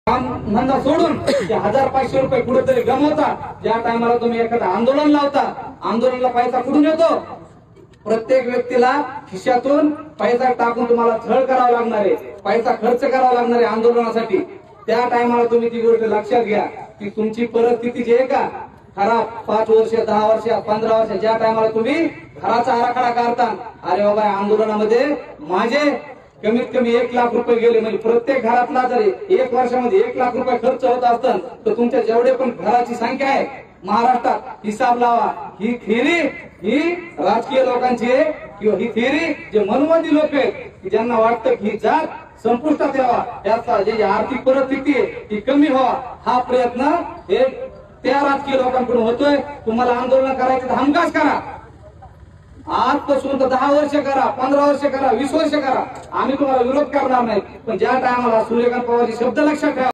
काम धंदा सोडून ते 1000-500 रुपये कुठेतरी गमवता, ज्या टायमाला तुम्ही एखादं आंदोलन लावता, आंदोलनाला पैसा कुठून येतो? प्रत्येक व्यक्तीला खिशातून पैसा टाकून तुम्हाला छळ करावा लागणार आहे, पैसा खर्च करावा लागणार आहे आंदोलनासाठी। त्या टायमाला तुम्ही ती गोष्ट लक्षात घ्या की तुमची परिस्थिती जी आहे का खराब, 5 वर्ष 10 वर्ष 15 वर्ष ज्या टायमाला तुम्ही घराचा आराखडा काढता, अरे बाबा आंदोलनामध्ये माझे कमीत कमी 1 लाख रुपये गेले, म्हणजे प्रत्येक घरातला जर 1 वर्षामध्ये 1 लाख रुपये खर्च होत असतात तर तुमच्या जेवढे पण घराची संख्या आहे महाराष्ट्रात, हिसाब लावा। ही थिअरी ही राजकीय लोकांची आहे किंवा ही थिअरी जे मनवादी लोक आहेत की ज्यांना वाटतं की ही जात संपुष्टात यावा, याचा जे आर्थिक परिस्थिती आहे ती कमी व्हावा, हा प्रयत्न हे त्या राजकीय लोकांकडून होतोय। तुम्हाला आंदोलन करायचं तर हमखास करा, आजपासून तर 10 वर्ष करा, 15 वर्ष करा, 20 वर्ष करा, आम्ही तुम्हाला विरोध करणार नाही। पण ज्या टायमाला सूर्यकांत पवारचे शब्द लक्षात ठेवा।